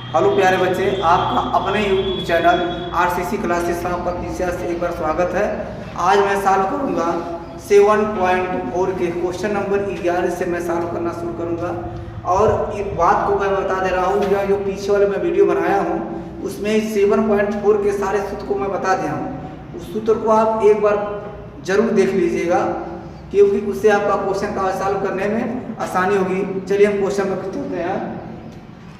Hello प्यारे बच्चे, आपका अपने यूट्यूब चैनल आरसीसी क्लासेस का पीछे से एक बार स्वागत है। आज मैं सॉल्व करूंगा 7.4 के क्वेश्चन नंबर 11 से मैं सॉल्व करना शुरू करूंगा। और एक बात को मैं बता दे रहा हूँ, जो पीछे वाले मैं वीडियो बनाया हूँ उसमें 7.4 के सारे सूत्र को मैं बता दिया हूँ। उस सूत्र को आप एक बार जरूर देख लीजिएगा, क्योंकि उससे आपका क्वेश्चन का सॉल्व करने में आसानी होगी। चलिए हम क्वेश्चन में चलते हैं।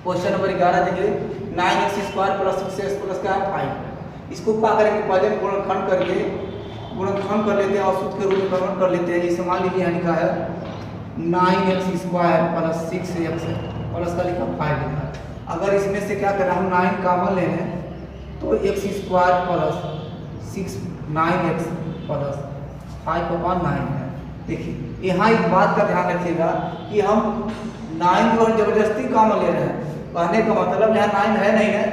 क्वेश्चन नंबर 11 देखिए, 9x² + 6x + क्या है 5। इसको क्या करेंगे, पहले गुणनखंड कर लेते हैं और सूत्र के रूप में कन्वर्ट कर लेते हैं। जैसे मान लीजिए यहाँ लिखा है 9x² + 6x प्लस का लिखा 5 लिखा है। अगर इसमें से क्या करें, हम 9 कॉमन ले लें तो x² + 6 9x + 5/9 है। देखिए यहाँ एक बात का ध्यान रखिएगा कि हम 9 को जबरदस्ती कॉमन ले रहे हैं। कहने का मतलब यहाँ 9 है नहीं है,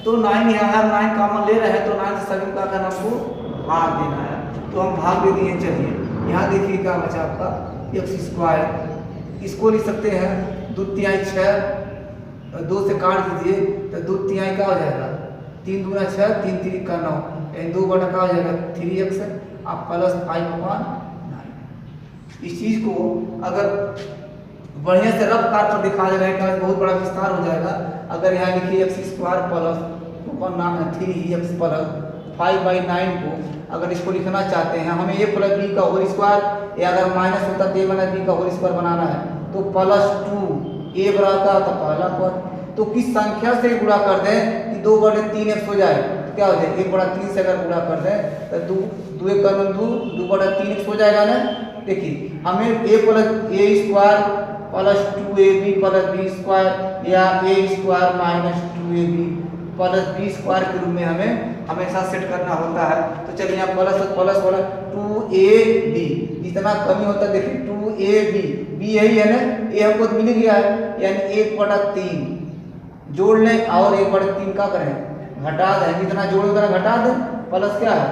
तो 9 यहाँ है, 9 कॉमन ले रहे हैं तो 9 से सभी का करना हमको भाग देना है, तो हम भाग दे दिए। चलिए यहाँ देखिए क्या बचा आपका x²। इसको लिख सकते हैं 2 तिहाई 6, 2 से काट दीजिए तो 2 तिहाई का हो जाएगा 3 दूना 6, 3 3 का 9, 2 बटा का हो जाएगा 3x आप + 5/9। इस चीज़ को अगर बढ़िया से रफ कार पर दिखा दे रहे हैं तो बहुत बड़ा विस्तार हो जाएगा। अगर यहाँ लिखिए x² + 3x + 5/9 को अगर इसको लिखना चाहते हैं, हमें a + b का होल स्क्वायर, या अगर माइनस होता तो a बना b का होल स्क्वायर बनाना है तो +2 a बराबर का होता पहला पद। तो किस संख्या से गुणा कर दें कि 2/3x हो जाए, तो क्या हो जाए 1/3 से अगर गुणा कर दें तो 2 1 का 2 2/3x हो जाएगा ना। देखिए हमें a + a² + 2ab + b² या a² - 2ab + b² के रूप में हमें हमेशा सेट करना होता है। तो चलिए यहाँ प्लस वाला 2ab, जितना कमी होता है देखिए 2ab, b यही है ना, ये हमको मिल गया है, यानी 1/3 जोड़ लें और 1/3 का करें घटा दें, जितना जोड़ उतना घटा दें, प्लस क्या है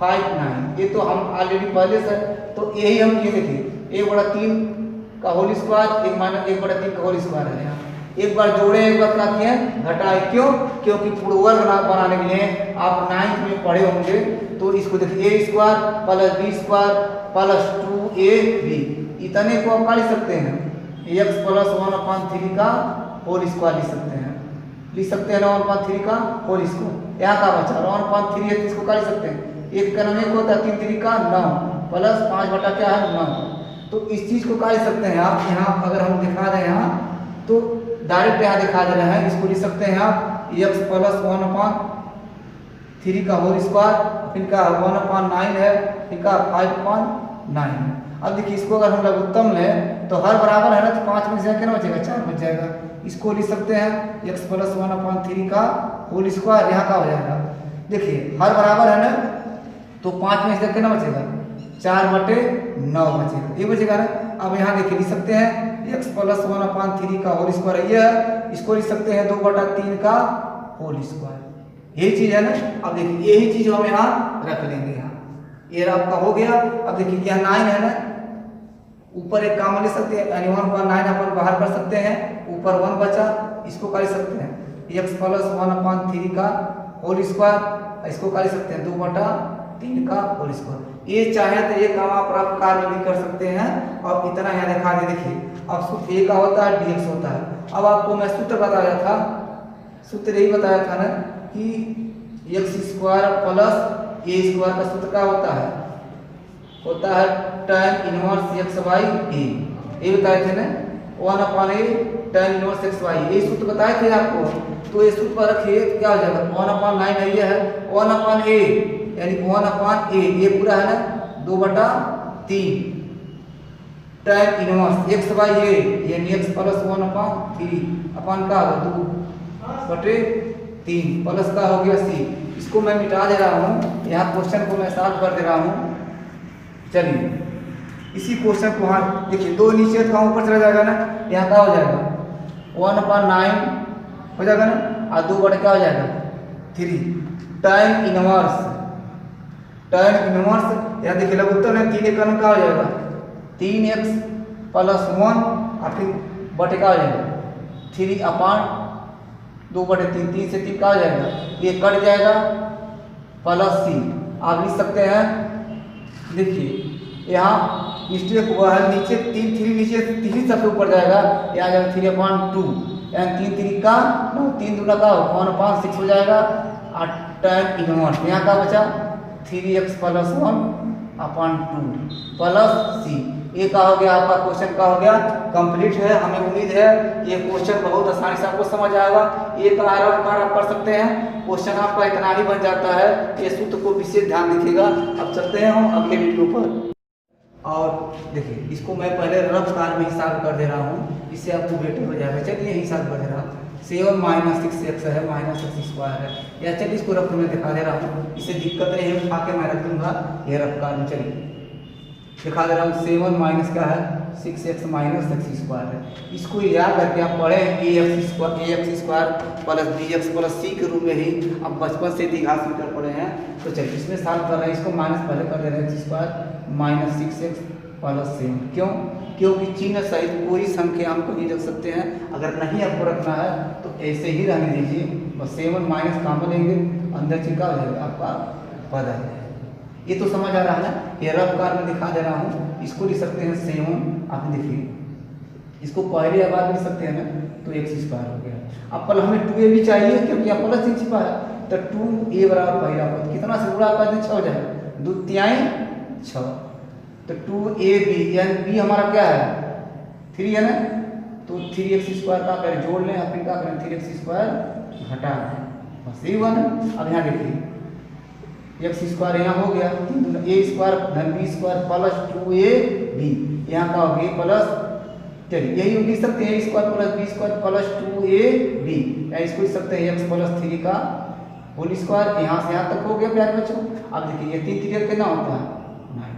5/9। ये तो हम ऑलरेडी पहले से, तो यही हम ये देखिए 1/3 का होल स्क्वायर 1 - 1/3 का होल स्क्वायर है। यहाँ एक बार जोड़े, एक बार क्या किए घटाए, क्यों? क्योंकि पूर्ण वर्ग बनाने के लिए आप 9th में पढ़े होंगे। तो इसको देखिए a² + b² + 2ab, इतने को आप लिख सकते हैं x + 1/3 का होल स्क्वायर लिख सकते हैं ना 1/3 का होल स्क्वायर। यहाँ का बचा 1/3 है, इसको क्या लिख सकते हैं, 1 का 9 होता है 3 3 का 9 + 5 बटा क्या है 9। तो इस चीज को क्या लिख सकते हैं आप, यहाँ अगर हम दिखा दें यहाँ तो डायरेक्ट यहाँ दिखा दे रहे हैं, इसको लिख सकते हैं आप x + 1/3 का होल स्क्वायर, इनका 1/9 है, इनका 5/9 है। अब देखिए इसको अगर हम लघुत्तम लें तो हर बराबर है ना, तो 5 में से क्या बचेगा 4 बच जाएगा। इसको लिख सकते हैं x + 1/3 का होल स्क्वायर, यहाँ का हो जाएगा। देखिए हर बराबर है ना, तो 5 में से कितना बचेगा 4/9 बचेगा, ये बचेगा ना। अब यहाँ देखिए लिख सकते हैं x + 1/3 का होल स्क्वायर ये है, इसको लिख सकते हैं 2/3 का होल स्क्वायर, यही चीज है ना। अब देखिए यही चीज हम यहाँ रख लेंगे, यहाँ ये आपका हो गया। अब देखिए यहाँ 9 है ना, ऊपर एक कॉमन ले सकते हैं, यानी 1/9 अपन बाहर कर सकते हैं, ऊपर 1 बचा, इसको कर सकते हैं x + 1/3 का होल स्क्वायर, इसको कर सकते हैं 2/3 का होल स्क्वायर। ये चाहे तो ये काम आप कार में भी कर सकते हैं। और इतना यहाँ दिखा दे, देखिए अब सूत्र a का होता है dx होता है। अब आपको मैं सूत्र बताया था, सूत्र यही बताया था ना कि x² + a² का सूत्र क्या होता है tan 1x/a, ये बताए थे ना 1/a tan 1x/a, ये सूत्र बताए थे आपको। तो ये सूत्र पर रखिए क्या हो जाएगा 1/9 है, ये है 1/a, यानी 1/a, ये पूरा है ना 2/3 tan 1x/a, यानी x + 1/3 अपन का 2/3 प्लस का हो गया c। इसको मैं मिटा दे रहा हूँ, यहाँ क्वेश्चन को मैं सॉल्व कर दे रहा हूँ। चलिए इसी क्वेश्चन को हाँ देखिए 2 नीचे तो ऊपर चला जाएगा ना, यहाँ क्या हो जाएगा 1/9 हो जाएगा ना, और 2 बटे क्या हो जाएगा 3 tan 1 यहाँ देखिए लघुत्तम है 3 का क्या हो जाएगा 3x + 1 और फिर बटे क्या हो जाएगा 3/9 2/3, 3 से 3 कहा जाएगा, ये कट जाएगा प्लस सी। आप लिख सकते हैं, देखिए यहाँ मिस्टेक हुआ है, नीचे 3 3 नीचे 3 सबसे ऊपर जाएगा, यहाँ जाएगा 3/2, यानी 3 3 का 9, 3 दूना का 1/6 हो जाएगा, और tan इनवर्स यहाँ का बचा 3x + 1/2 प्लस सी। ये का हो गया आपका क्वेश्चन का हो गया कंप्लीट है। हमें उम्मीद है ये क्वेश्चन बहुत आसानी से आपको समझ आएगा। एक आराम आप कर सकते हैं, क्वेश्चन आपका इतना ही बन जाता है। ये सूत्र को विशेष ध्यान रखिएगा। अब चलते हैं हम अगले वीडियो पर। और देखिए इसको मैं पहले रफ कार में हिसाब कर दे रहा हूँ, इससे आपको बेटर हो जाएगा। चलिए हिसाब कर दे रहा हूँ। 7 - 6x है, -x² है, या चलिए इसको रफ में दिखा दे रहा हूँ, इससे दिक्कत नहीं है, उठा के मैं रख दूंगा ये रफ कार में। चलिए दिखा दे रहा हूँ। 7 माइनस क्या है, 6x - x² है। इसको याद करके आप पढ़े ax² + bx + c के रूप में ही अब बचपन से इतिहास में कर पढ़े हैं। तो चलिए इसमें सॉल्व कर रहे हैं, इसको माइनस पहले कर दे रहे हैं, x² - 6x + 7। क्यों? क्योंकि चिन्ह सहित कोई संख्या हम कहीं रख सकते हैं। अगर नहीं आपको रखना है तो ऐसे ही रहने दीजिए, बस 7 माइनस काम लेंगे, अंदर चिपका हो जाएगा आपका पद आ जाएगा। ये तो समझ आ रहा है ना। ये रफ कार में दिखा दे रहा हूँ, इसको लिख सकते हैं 7। आप देखिए इसको पहले या बाद लिख सकते हैं ना, तो x² हो गया। अब हमें 2a भी चाहिए, क्योंकि यहाँ प्लस ही छिपा है, तो 2a बराबर पहला पद कितना से गुणा कर दें, 6 हो जाएगा, 2 तिहाई 6, तो 2ab, यानी b हमारा क्या है 3 है ना, तो 3x² का करें जोड़ लें, फिर क्या करें 3x² घटा दें, बस यही हुआ ना। अब यहाँ देखिए x² यहाँ हो गया, a² धन b² प्लस 2ab, यहाँ का हो गया प्लस, चलिए यही लिख सकते हैं a² + b² प्लस 2ab, या इसको लिख सकते हैं x + 3 का होल स्क्वायर। यहाँ से यहाँ तक हो गया प्यारे बच्चों। अब देखिए ये 3 3 कितना होता है 9।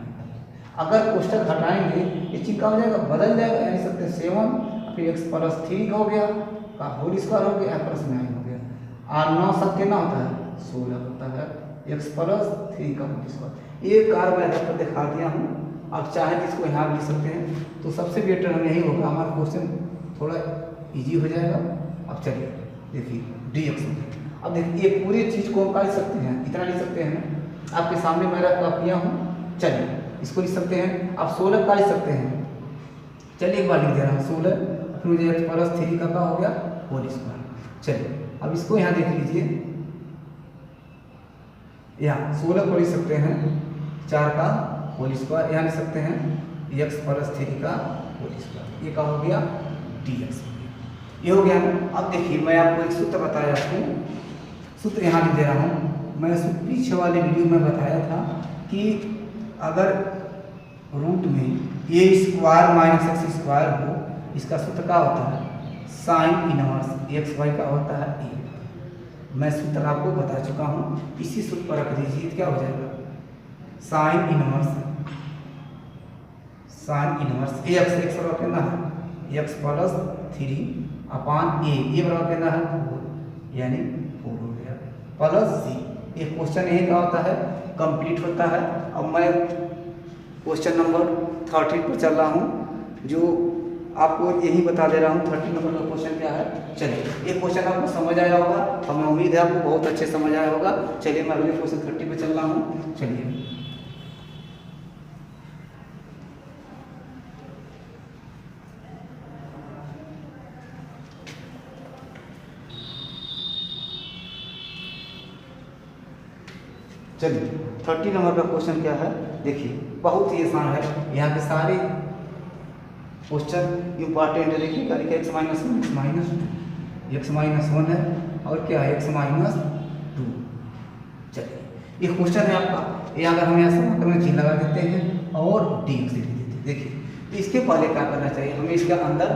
अगर कोष्टक हटाएंगे ये चीज क्या हो जाएगा, बदल जाएगा, यानी सकते 7 फिर x + 3 हो गया का होल स्क्वायर हो गया प्लस 9 हो गया, और 9 सब कितना होता है 16 होता है, x + 3 का होल स्क्वायर। ये कार मैं रख कर दिखा दिया हूँ। आप चाहें तो इसको यहाँ भी लिख सकते हैं, तो सबसे बेटर हम यही होगा, हमारा क्वेश्चन थोड़ा इजी हो जाएगा। अब चलिए देखिए dx। अब देखिए ये पूरी चीज़ को हम लिख सकते हैं, इतना लिख सकते हैं, आपके सामने मैं रख कर किया हूँ। चलिए इसको लिख सकते हैं, आप 16 का लिख सकते हैं। चलिए एक बार लिख दे रहा हूँ 16, फिर मुझे x + 3 का हो गया होल स्क्वायर। चलिए अब इसको यहाँ देख लीजिए, यहाँ 16 को लिख सकते हैं 4 का होल स्क्वायर, यहाँ लिख सकते हैं x + 3 का होल स्क्वायर। ये का हो गया dx, ये हो गया। अब देखिए मैं आपको एक सूत्र बताया, आपको सूत्र यहाँ लिख दे रहा हूँ। मैं पीछे वाले वीडियो में बताया था कि अगर रूट में a² - x² हो, इसका सूत्र क्या होता है sin इनवर्स xy का होता है a। मैं सूत्र आपको बता चुका हूँ, इसी सूत्र पर रख दीजिए, क्या हो जाएगा sin इनवर्स ax, x बराबर कितना है x + 3/a, ये बराबर कितना है 4, यानी 4 हो गया प्लस c। ये क्वेश्चन यही का होता है कंप्लीट होता है। अब मैं क्वेश्चन नंबर 13 पर चल रहा हूँ, जो आपको यही बता दे रहा हूँ 13 नंबर का क्वेश्चन क्या है। चलिए ये क्वेश्चन आपको समझ आया होगा, हमें उम्मीद है आपको बहुत अच्छे समझ आया होगा। चलिए मैं अगले क्वेश्चन 30 पे चल रहा हूँ। चलिए चलिए 30 नंबर का क्वेश्चन क्या है, देखिए बहुत ही आसान है। यहाँ के सारे क्वेश्चन इंपॉर्टेंट है। देखिए करेंगे x - 1 x - 1 है, और क्या है x - 2। चलिए ये क्वेश्चन है आपका, ये अगर हम यहाँ समाकलन में चिन्ह लगा देते हैं और dx लिख देते हैं। देखिए तो इसके पहले क्या करना चाहिए, हमें इसके अंदर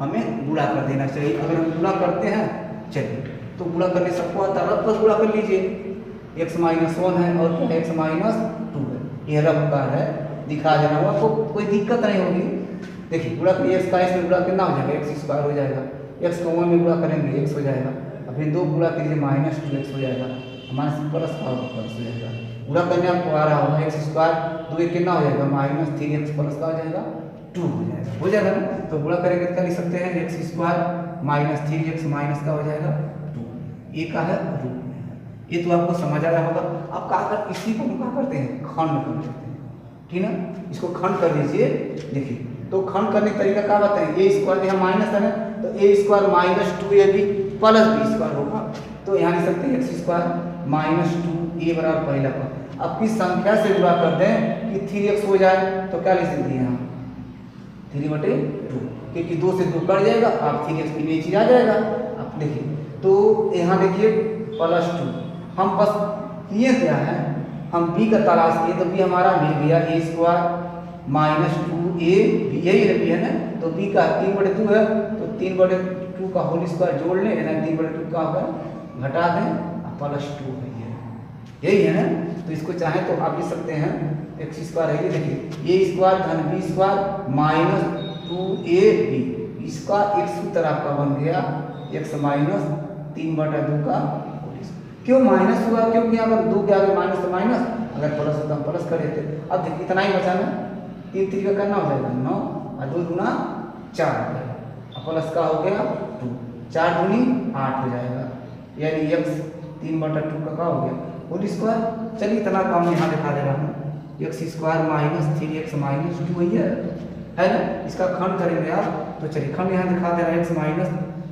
हमें गुणा कर देना चाहिए। अगर हम गुणा करते हैं, चलिए तो गुणा करने सबको आता है, रफ पर गुणा कर लीजिए। x - 1 है और x - 2 है, ये रफ का है, दिखा देना हुआ, आपको कोई दिक्कत नहीं होगी। देखिए गुणा करिए, x का इसमें गुणा कितना हो जाएगा x² हो जाएगा, x को 1 में गुणा करेंगे x हो जाएगा, और फिर 2 गुणा कीजिए -2x हो जाएगा, हमारे प्लस का प्लस हो जाएगा। गुणा करने आपको आ रहा होगा x², 2 कितना हो जाएगा -3x प्लस का हो जाएगा 2 हो जाएगा ना। तो गुणा करेंगे क्या लिख सकते हैं x² माइनस 3x माइनस का हो जाएगा 2। ये का है रूप में है। ये तो आपको समझ आ रहा होगा। अब क्या कर, इसी को हम क्या करते हैं, खंड कर देते हैं, ठीक ना। इसको खंड कर दीजिए। देखिए तो खंड करने का तरीका क्या बताएं, ए स्क्वायर यहाँ माइनस है ना, तो A square minus 2ab plus B square होगा। तो यहाँ लिख सकते हैं एक्स स्क्वायर माइनस 2a बराबर पहला पद। अब किस संख्या से गुणा कर दें कि 3x हो जाए, तो क्या लिख सकते हैं हम 3/2, क्योंकि 2 से 2 कट जाएगा, आप 3x की नीचे आ जाएगा। आप देखिए तो यहाँ देखिए +2, हम बस किए क्या है, हम b का तलाश किए तो b हमारा मिल गया a स्क्वायर माइनस 2ab, यही है ना। तो b का 3/2 है, तो 3/2 का होल स्क्वायर जोड़ लें, यानी 3/2 का होगा घटा दें, +2 है यही है ना। तो इसको चाहे तो आप लिख सकते हैं एक्स स्क्वायर है, ये देखिए ए स्क्वायर धन बी स्क्वायर माइनस 2ab, इसका x सूत्र आपका बन गया x माइनस 3/2 का होल स्क्वायर। क्यों माइनस हुआ, क्योंकि अगर 2 के आगे माइनस तो माइनस, अगर प्लस होता हम प्लस कर देते। अब देखिए इतना ही बचा ना, 3 3 का करना हो जाएगा 9 और 2 दूना 4 हो जाएगा, अब प्लस का हो गया 2, 4 दूनी 8 हो जाएगा, यानी x 3/2 का हो गया होल स्क्वायर। चलिए इतना काम यहाँ दिखा दे रहा हूँ, x square minus 3x minus 2 है ना। इसका खंड करेंगे आप, तो चलिए खंड यहाँ दिखा दे रहा है, x माइनस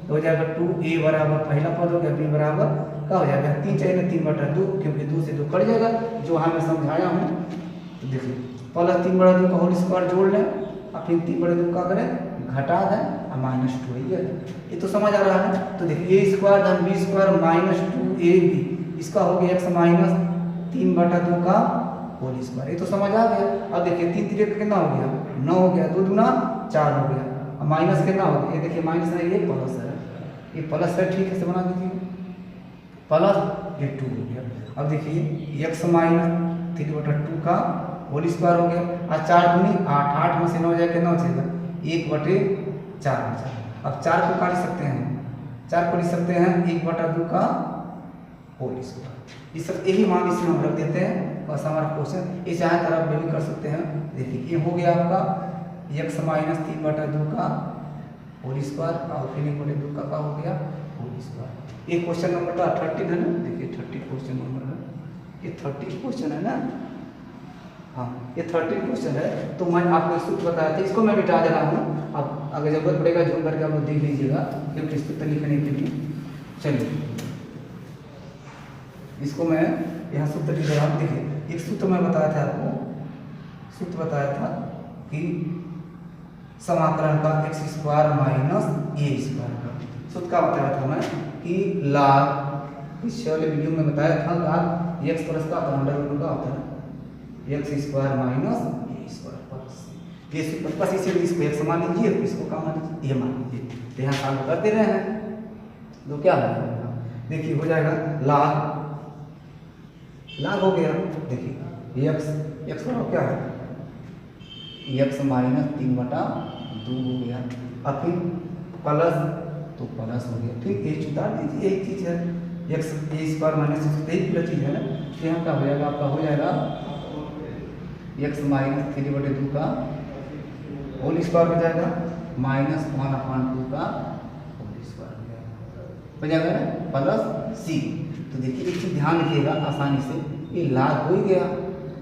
हो जाएगा 2a बराबर पहला पद हो गया, b बराबर क्या हो जाएगा 3 चाहिए 3/2, क्योंकि 2 से 2 कट जाएगा, जो हमें समझाया हूँ। तो देखिए प्लस 3/2 का होल स्क्वायर जोड़ लें और फिर 3/2 का करें घटा दें और -2 है, ये तो समझ आ रहा है। तो देखिए a स्क्वायर धन b स्क्वायर माइनस 2ab, इसका हो गया x माइनस 3/2 का होल स्क्वायर, ये तो समझ आ गया। अब देखिए 3 3 का कितना हो गया 9 हो गया, 2 दूना 4 हो गया, अब माइनस कितना हो गया, ये देखिए माइनस है, ये प्लस है, ये प्लस है, ठीक है से बना दीजिए प्लस, ये 2 हो गया। अब देखिए x माइनस 3/2 का होल स्क्वायर हो गया, और 4 दूनी 8, 8 में से 9 जाए कितना बचेगा 1/4 बचा। अब 4 को क्या लिख सकते हैं, 4 को लिख सकते हैं 1/2 का होल स्क्वायर। ये सब यही मान इसमें हम रख देते हैं, बस हमारा क्वेश्चन ये चाहे तरफ भी कर सकते हैं। देखिए ये हो गया आपका x माइनस 3/2 का होल स्क्वायर और फिर 1/2 का हो गया होल स्क्वायर। ये क्वेश्चन नंबर 13 है ना, देखिए 30 क्वेश्चन नंबर है, ये 30 क्वेश्चन है ना, हाँ ये 30 क्वेश्चन है। तो मैं आपको सूत्र बताया था, इसको मैं मिटा दे रहा हूँ, अब अगर जरूरत पड़ेगा जूम करके आप लोग देख लीजिएगा, क्योंकि सूत्र लिखने के लिए। चलिए इसको मैं यहाँ सूत्र लिख रहा हूँ। देखिए एक सूत्र मैं बताया था आपको, सूत्र बताया था कि समाकलन का x square minus a square का सूत्र का बताया था मैं कि log, पिछले वाले वीडियो में बताया था log x प्लस का अंडर रूट का होता है x square minus a square plus ये सूत्र, बस इसे इसको x मान लीजिए, इसको क्या मान लीजिए a मान लीजिए। तो यहाँ सॉल्व करते रहे हैं तो क्या हो जाएगा, देखिए हो जाएगा log हो गया, देखिए x बराबर क्या है x माइनस 3/2 हो गया, और फिर प्लस तो प्लस हो गया, फिर h उतार दीजिए, यही चीज़ है x a स्क्वायर माइनस यही पूरा चीज़ है ना। तो यहाँ क्या हो जाएगा आपका, हो जाएगा x माइनस 3/2 का होल स्क्वायर हो जाएगा -1/2 का होल स्क्वायर हो जाएगा ना प्लस c। तो देखिए एक चीज़ ध्यान रखिएगा, आसानी से ये लाभ हो ही गया,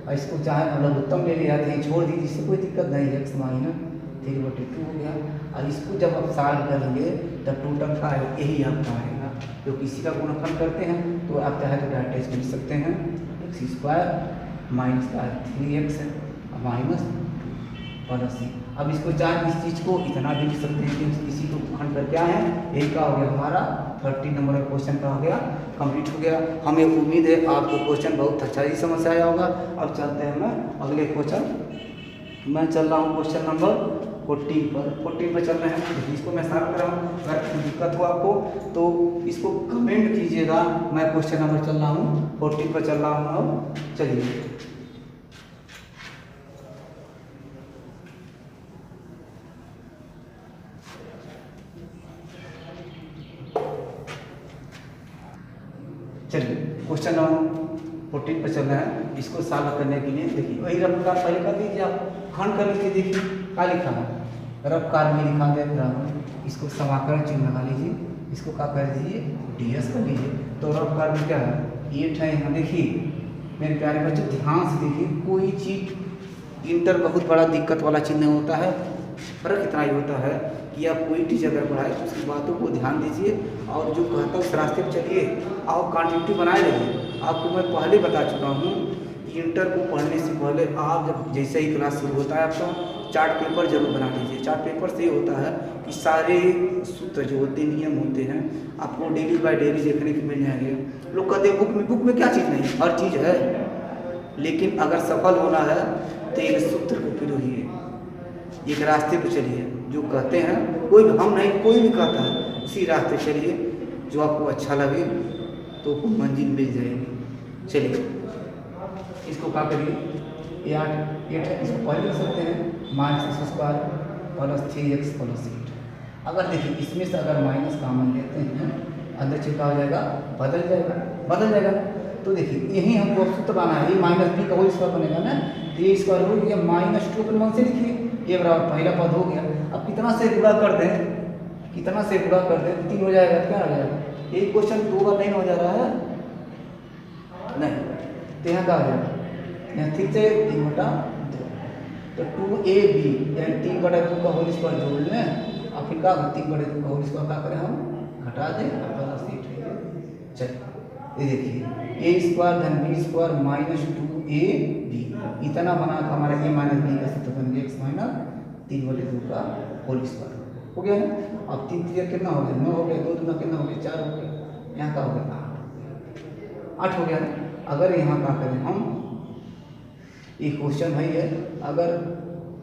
और इसको चाहे मतलब उत्तम ले लिया तो ये छोड़ दीजिए, इससे कोई दिक्कत नहीं, x माइनस 3/2 हो गया। और इसको जब आप सॉल्व करेंगे तब टोटल का यही आपका आएगा, जो किसी का गुणनफल करते हैं तो आप चाहे तो डायरेक्ट इसको लिख सकते हैं x स्क्वायर माइनस का 3x है माइनस 2 प्लस c। अब इसको चाहे इस चीज़ को इतना भी लिख सकते हैं कि इसी को खंड कर क्या है, यही का हो गया हमारा 30 नंबर का क्वेश्चन का हो गया कंप्लीट हो गया। हमें उम्मीद है आपको क्वेश्चन बहुत अच्छा ही समझ से आया होगा। अब चलते हैं मैं अगले क्वेश्चन, मैं चल रहा हूँ क्वेश्चन नंबर 14 पर चल रहे हैं। इसको मैं सॉल्व कर रहा हूँ, अगर दिक्कत हो आपको तो इसको कमेंट कीजिएगा। मैं क्वेश्चन नंबर चल रहा हूँ 14 पर चल रहा हूँ। अब चलिए क्वेश्चन नंबर 14 पर चल रहा है। इसको सॉल्व करने के लिए देखिए वही रफ्तार पहले कर दीजिए, आप खंड कर लीजिए। देखिए क्या लिखा है, रफ कार में लिखा गया बराबर, इसको समाकलन चिन्ह लगा लीजिए, इसको क्या कर दीजिए ds कर लीजिए। तो रफ कार में क्या है 8 है यहाँ। देखिए मेरे प्यारे बच्चों ध्यान से देखिए, कोई चीज़ इंटर बहुत बड़ा दिक्कत वाला चिन्ह होता है, फर्क इतना ही होता है कि आप कोई टीचर अगर पढ़ाए तो उसकी बातों को ध्यान दीजिए और जो कहता है उस रास्ते पर चलिए और कॉन्टिन्यूटी बनाए रहिए। आपको मैं पहले बता चुका हूँ, इंटर को पढ़ने से पहले आप जब जैसे ही क्लास शुरू होता है आपका चार्ट पेपर जरूर बना लीजिए। चार्ट पेपर से ये होता है कि सारे सूत्र जो होते हैं, नियम होते हैं, आपको डेली बाय डेली देखने को मिल जाएंगे। लोग कहते हैं बुक में क्या चीज़ नहीं, हर चीज़ है, लेकिन अगर सफल होना है तो एक सूत्र को पिरोहिए, एक रास्ते पर चलिए। जो कहते हैं कोई भी, हम नहीं कोई भी कहता है, उसी रास्ते चलिए जो आपको अच्छा लगे तो मंजिल मिल जाएगी। चलिए इसको क्या करिए, ये 8 है, इसको पहले कर सकते हैं -x² + 3x + 8। अगर देखिए इसमें से अगर माइनस कॉमन लेते हैं अंदर चिपका हो जाएगा, बदल जाएगा। तो देखिए यही हमको अब सूत्र बनाना है, ये -b का होल स्क्वायर बनेगा ना, तो ये स्क्वायर हो गया -2 अपन 1 से लिखिए, ये बराबर पहला पद हो गया। अब कितना से गुणा कर दें, 3 हो जाएगा, क्या आ जाएगा, ये क्वेश्चन 2 बार नहीं हो जा रहा है नहीं, तो यहाँ क्या आ जाएगा, यहाँ ठीक से 3/2, तो 2ab यानी 3/2 का होल स्क्वायर जोड़ लें और फिर क्या 3/2 का होल स्क्वायर क्या करें हम घटा दें और +8 है। चलिए ये देखिए a² - b² -2ab इतना बना था हमारा a - b का सूत्र बन गया x - 3/2 का होल स्क्वायर हो गया ना। अब 3 3 कितना हो गया 9 हो गया, 2 दूना कितना हो गया 4 हो गया, यहाँ का हो गया 8 हो गया। अगर यहाँ क्या करें हम, ये क्वेश्चन है ये, अगर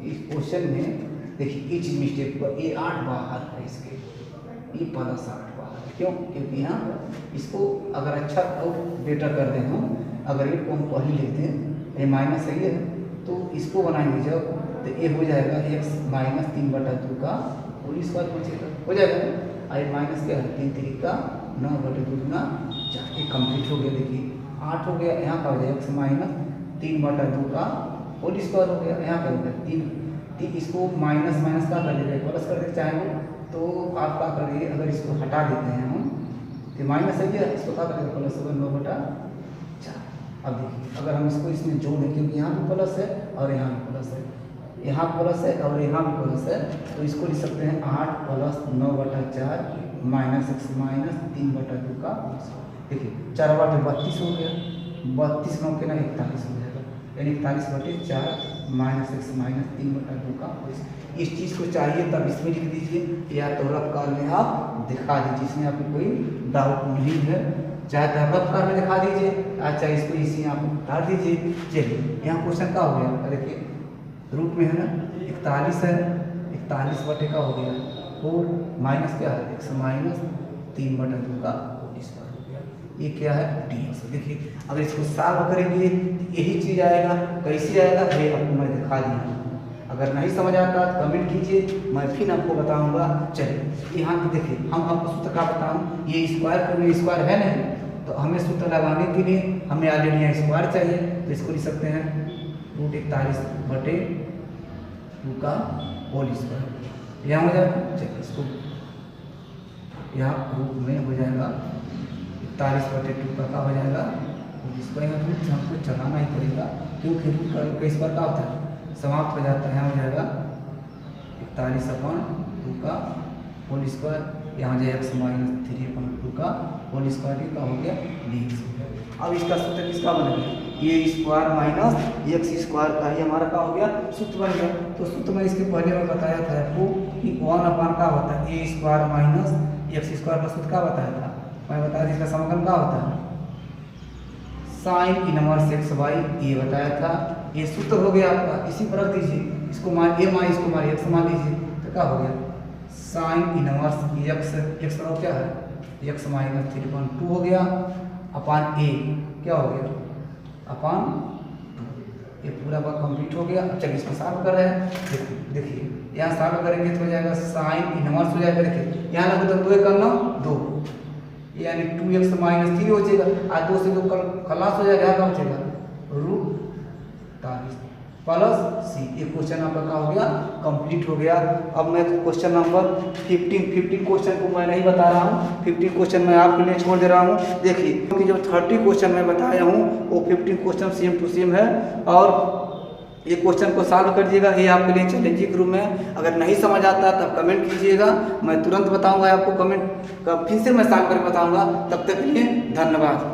इस क्वेश्चन में देखिए इच मिस्टेक पर ये 8 बाहर है, इसके ये +8 बाहर है, क्यों, क्योंकि यहाँ इसको अगर अच्छा और बेटर कर दें हम, अगर ये को हम पहले लेते हैं ये माइनस है ये, तो इसको बनाएंगे जब तो ये हो जाएगा x - 3/2 का होल स्क्वायर बचेगा, हो जाएगा ना। आई माइनस क्या है 3 3 का 9/2 गुना 4, ये कम्प्लीट हो गया। देखिए 8 हो गया, यहाँ का हो जाएगा x - 3/2 का होल स्क्वायर हो गया, यहाँ का हो गया 3, इसको माइनस का कर देते हैं, प्लस कर देते चाहे हो तो आप क्या करिए, अगर इसको हटा देते हैं हम तो माइनस है ये, इसको क्या करेंगे प्लस होगा 9/4। अब देखिए अगर हम इसको इसमें जोड़ें, क्योंकि यहाँ भी प्लस है और यहाँ भी प्लस है, यहाँ प्लस है और यहाँ भी प्लस है, तो इसको लिख सकते हैं 8 + 9/4 -x - 3/2 का। देखिए 4 बटे 32 हो गया, 32 9 के ना 41 हो जाएगा, यानी 41/4 -x - 3/2 का। इस चीज़ को चाहिए तब इसमें लिख दीजिए या तो रफ कार में आप दिखा दीजिए, इसमें आपको कोई डाउट नहीं है, चाहे तो रफ कार में दिखा दीजिए, अच्छा इसको इसी आप उठा दीजिए। चलिए यहाँ क्वेश्चन क्या हो गया, देखिए रूट में है ना 41 है, 41 बटे का हो गया 4 माइनस क्या है x - 3/2 का स्क्वायर हो गया, ये क्या है ds। देखिए अगर इसको सॉल्व करेंगे तो यही चीज़ आएगा, कैसे आएगा ये आपको मैं दिखा दिया। अगर नहीं समझ आता तो कमेंट कीजिए, मैं फिर आपको बताऊंगा। चलिए यहाँ पे देखिए हम आपको सूत्र का बताऊँ, ये स्क्वायर करने स्क्वायर है नहीं, तो हमें सूत्र लगाने के लिए हमें ऑलरेडी यहाँ स्क्वायर चाहिए, तो इसको लिख सकते हैं √41/2 का होल स्क्वायर, यहाँ हो जाएगा। चलिए इसको यहाँ रूट में हो जाएगा 41/2 का हो जाएगा, इसको यहाँ रूट हमको चलाना ही पड़ेगा, क्योंकि रूट का स्क्वायर का होता है समाप्त हो जाता है, यहाँ हो जाएगा 41/2 का होल स्क्वायर, यहाँ जाए x - 3/2 का होल स्क्वायर का हो गया dx। अब इसका सूत्र किसका बन गया, ये स्क्वायर माइनस x स्क्वायर का ही हमारा क्या हो गया सूत्र बन गया। तो सूत्र में इसके पहले मैं बताया था आपको कि 1/, का होता है a square minus x square का सूत्र क्या बताया था, मैं बताया था इसका समाकलन क्या होता है sin इनवर्स xy, ये बताया था, ये सूत्र हो गया आपका। इसी पर रख दीजिए, इसको मान इसको मान x मान लीजिए, तो क्या हो गया sin इनवर्स x का क्या है x - 3/2 हो गया अपान a क्या हो गया अपान 2, ये पूरा बात कंप्लीट हो गया। चलिए इसको सॉल्व कर रहे हैं, देखिए यहाँ सॉल्व करेंगे तो हो जाएगा sin इनवर्स हो जाएगा, देखिए यहाँ लगे तो 2 1 करना 2, यानी 2x - 3 हो जाएगा, आज 2 से 2 खलास हो जाएगा, क्या बचेगा √43। प्लस सी। ये क्वेश्चन आपका क्या हो गया, कंप्लीट हो गया। अब मैं क्वेश्चन नंबर 15 क्वेश्चन को मैं नहीं बता रहा हूँ, 15 क्वेश्चन मैं आपके लिए छोड़ दे रहा हूँ। देखिए क्योंकि जो 30 क्वेश्चन मैं बताया हूँ वो 15 क्वेश्चन सेम टू सेम है, और ये क्वेश्चन को सॉल्व कर दिएगा। ये आपके लिए चैलेंजिंग रूम है। अगर नहीं समझ आता तब कमेंट कीजिएगा, मैं तुरंत बताऊंगा आपको कमेंट, फिर से मैं सॉल्व करके बताऊंगा। तब तक के लिए धन्यवाद।